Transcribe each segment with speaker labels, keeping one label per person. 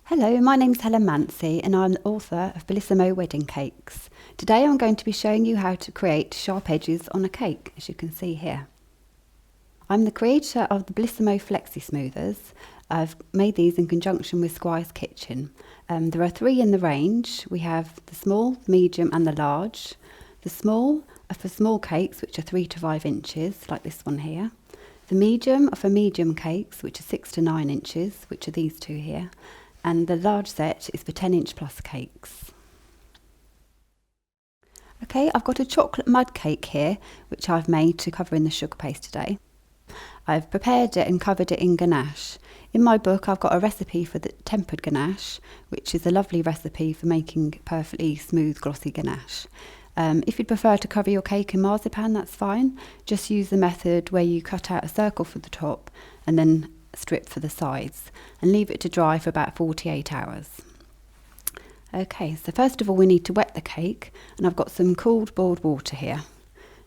Speaker 1: Hello, my name's Helen Mansey and I'm the author of Bellissimo Wedding Cakes. Today I'm going to be showing you how to create sharp edges on a cake, as you can see here. I'm the creator of the Bellissimo Flexi Smoothers. I've made these in conjunction with Squire's Kitchen. There are 3 in the range. We have the small, medium and the large. The small are for small cakes, which are 3 to 5 inches, like this one here. The medium are for medium cakes, which are 6 to 9 inches, which are these 2 here. And the large set is for 10-inch plus cakes. Okay, I've got a chocolate mud cake here, which I've made to cover in the sugar paste today. I've prepared it and covered it in ganache. In my book, I've got a recipe for the tempered ganache, which is a lovely recipe for making perfectly smooth, glossy ganache. If you'd prefer to cover your cake in marzipan, that's fine. Just use the method where you cut out a circle for the top and then strip for the sides and leave it to dry for about 48 hours. Okay, so first of all we need to wet the cake, and I've got some cooled boiled water here.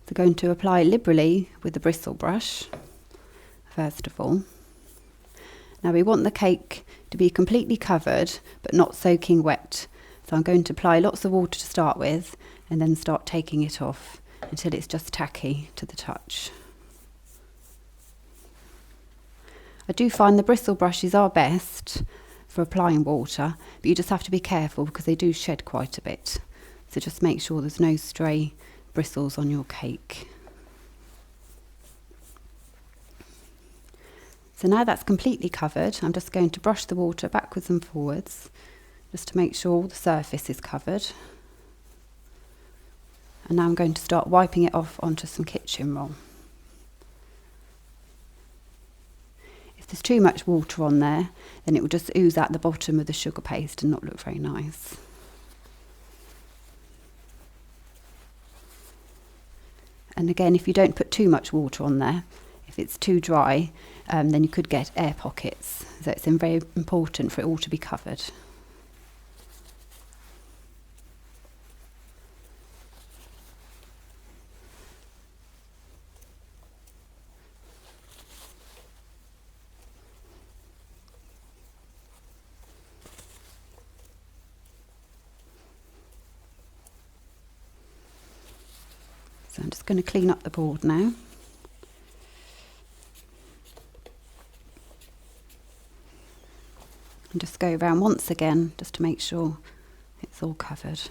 Speaker 1: So going to apply liberally with the bristle brush first of all. Now we want the cake to be completely covered but not soaking wet, so I'm going to apply lots of water to start with and then start taking it off until it's just tacky to the touch. I do find the bristle brushes are best for applying water, but you just have to be careful because they do shed quite a bit. So just make sure there's no stray bristles on your cake. So now that's completely covered, I'm just going to brush the water backwards and forwards just to make sure all the surface is covered. And now I'm going to start wiping it off onto some kitchen roll. If there's too much water on there, then it will just ooze out the bottom of the sugar paste and not look very nice. And again, if you don't put too much water on there, if it's too dry, then you could get air pockets. So it's very important for it all to be covered. So I'm just going to clean up the board now. And just go around once again just to make sure it's all covered.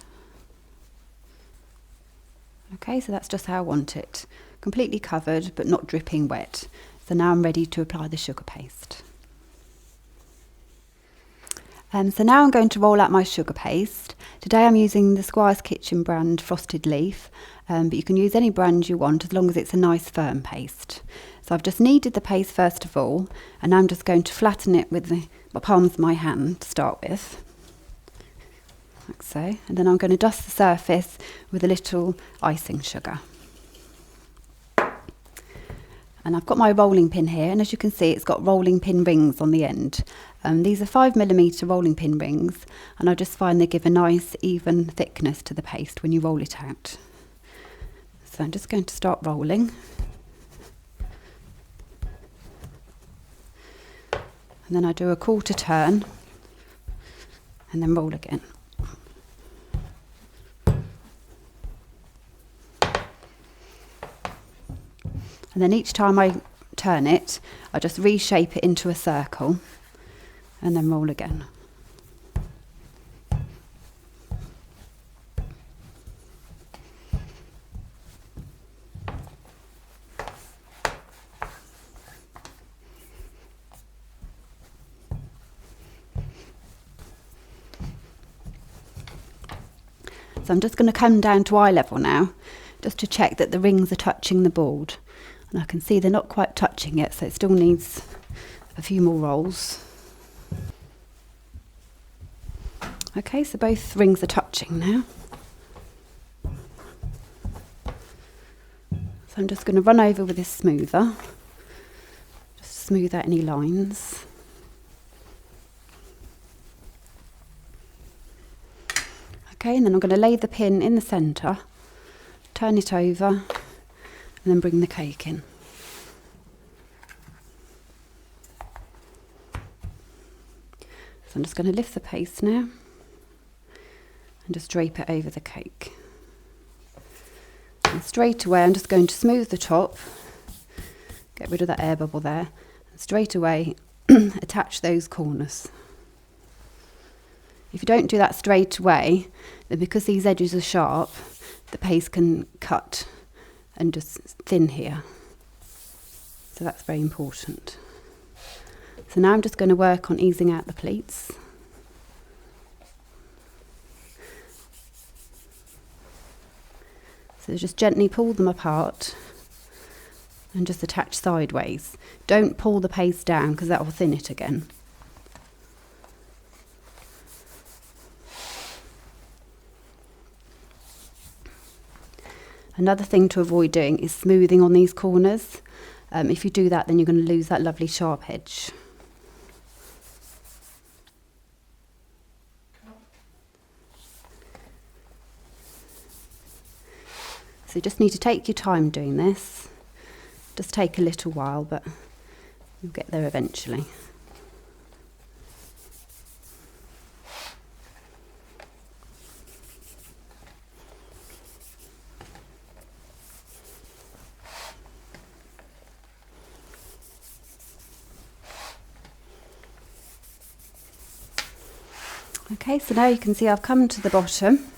Speaker 1: Okay, so that's just how I want it. Completely covered but not dripping wet. So now I'm ready to apply the sugar paste. So now I'm going to roll out my sugar paste. Today I'm using the Squire's Kitchen brand Frosted Leaf, but you can use any brand you want as long as it's a nice firm paste. So I've just kneaded the paste first of all, and I'm just going to flatten it with the palms of my hand to start with, like so, and then I'm going to dust the surface with a little icing sugar. And I've got my rolling pin here, and as you can see it's got rolling pin rings on the end. These are 5mm rolling pin rings, and I just find they give a nice even thickness to the paste when you roll it out. So I'm just going to start rolling. And then I do a quarter turn and then roll again. And then each time I turn it, I just reshape it into a circle and then roll again. So I'm just going to come down to eye level now, just to check that the rings are touching the board. And I can see they're not quite touching it, so it still needs a few more rolls. Okay, so both rings are touching now. So I'm just going to run over with this smoother, just smooth out any lines. Okay, and then I'm going to lay the pin in the centre, turn it over, and then bring the cake in. I'm just going to lift the paste now and just drape it over the cake. And straight away I'm just going to smooth the top, get rid of that air bubble there, and straight away attach those corners. If you don't do that straight away, then because these edges are sharp, the paste can cut and just thin here. So that's very important. So now I'm just going to work on easing out the pleats. So just gently pull them apart and just attach sideways. Don't pull the paste down because that will thin it again. Another thing to avoid doing is smoothing on these corners. If you do that, then you're going to lose that lovely sharp edge. So you just need to take your time doing this. Just take a little while, but you'll get there eventually. Okay, so now you can see I've come to the bottom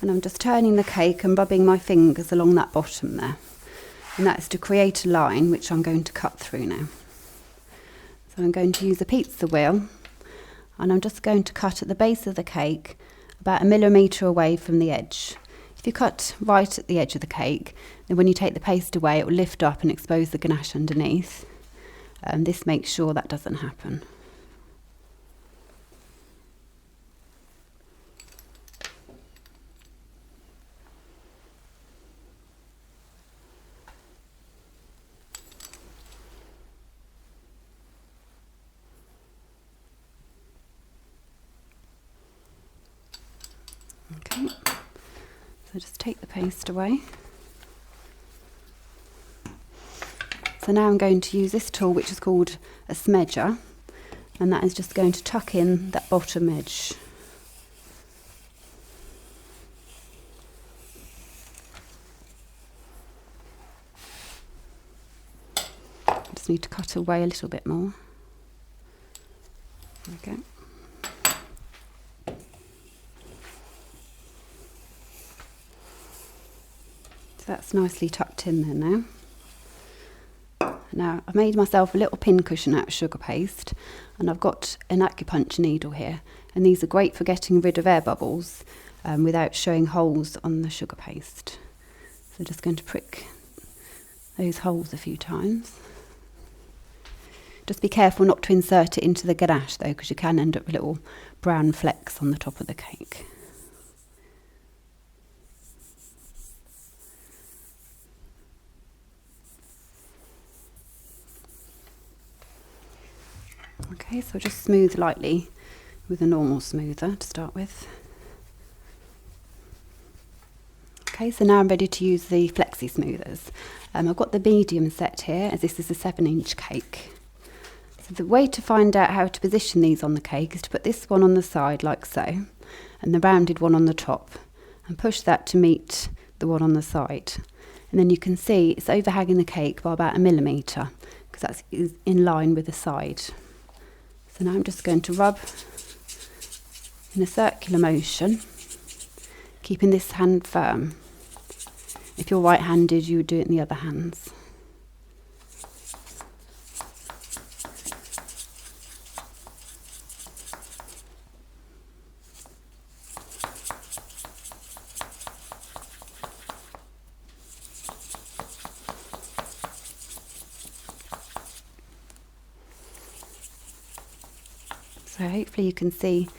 Speaker 1: and I'm just turning the cake and rubbing my fingers along that bottom there. And that's to create a line which I'm going to cut through now. So I'm going to use a pizza wheel and I'm just going to cut at the base of the cake about 1 millimetre away from the edge. If you cut right at the edge of the cake, then when you take the paste away it will lift up and expose the ganache underneath. This makes sure that doesn't happen. Okay, so just take the paste away. So now I'm going to use this tool which is called a smedger, and that is just going to tuck in that bottom edge. Just need to cut away a little bit more. There we go. So that's nicely tucked in there now. Now I've made myself a little pin cushion out of sugar paste, and I've got an acupuncture needle here, and these are great for getting rid of air bubbles without showing holes on the sugar paste. So just going to prick those holes a few times. Just be careful not to insert it into the ganache though, because you can end up with little brown flecks on the top of the cake. Okay, so just smooth lightly with a normal smoother to start with. Okay, so now I'm ready to use the flexi smoothers. I've got the medium set here, as this is a 7-inch cake. So the way to find out how to position these on the cake is to put this one on the side like so, and the rounded one on the top, and push that to meet the one on the side. And then you can see it's overhanging the cake by about 1 millimetre, because that's in line with the side. So now I'm just going to rub in a circular motion, keeping this hand firm. If you're right-handed, you would do it in the other hands. So hopefully you can see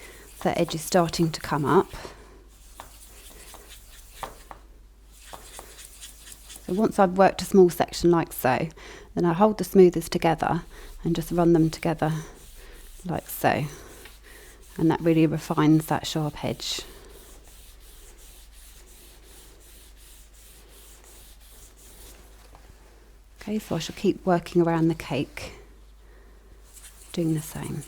Speaker 1: that edge is starting to come up. So once I've worked a small section like so, then I hold the smoothers together and just run them together like so. And that really refines that sharp edge. Okay, so I shall keep working around the cake, doing the same.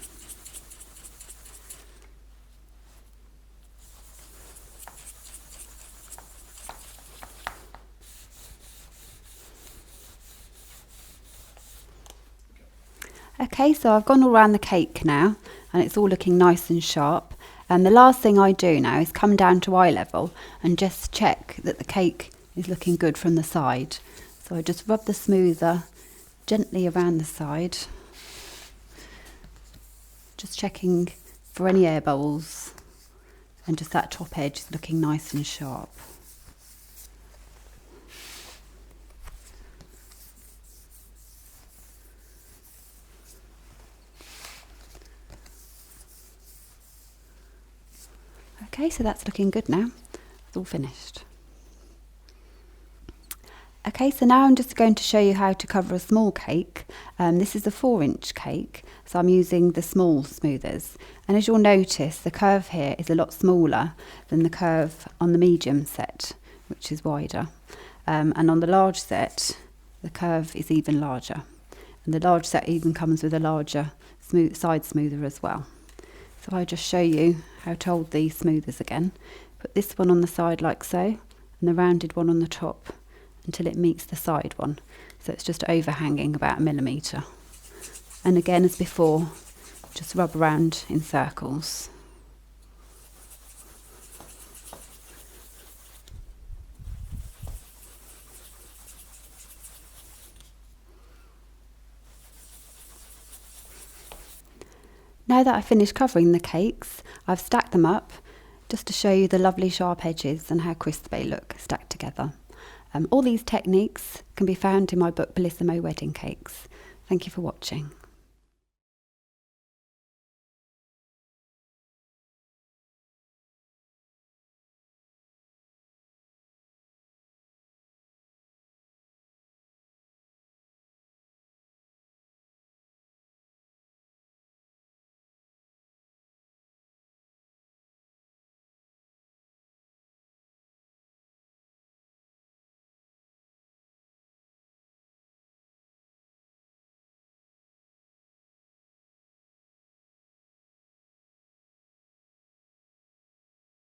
Speaker 1: Okay, so I've gone all around the cake now and it's all looking nice and sharp. And the last thing I do now is come down to eye level and just check that the cake is looking good from the side. So I just rub the smoother gently around the side, just checking for any air bubbles, and just that top edge is looking nice and sharp. Okay, so that's looking good now. It's all finished. Okay, so now I'm just going to show you how to cover a small cake. This is a 4-inch cake, so I'm using the small smoothers. And as you'll notice, the curve here is a lot smaller than the curve on the medium set, which is wider. And on the large set, the curve is even larger. And the large set even comes with a larger side smoother as well. So I just show you how to hold these smoothers again. Put this one on the side like so, and the rounded one on the top until it meets the side one. So it's just overhanging about 1 millimetre. And again, as before, just rub around in circles. Now that I've finished covering the cakes, I've stacked them up just to show you the lovely sharp edges and how crisp they look stacked together. All these techniques can be found in my book Bellissimo Wedding Cakes. Thank you for watching.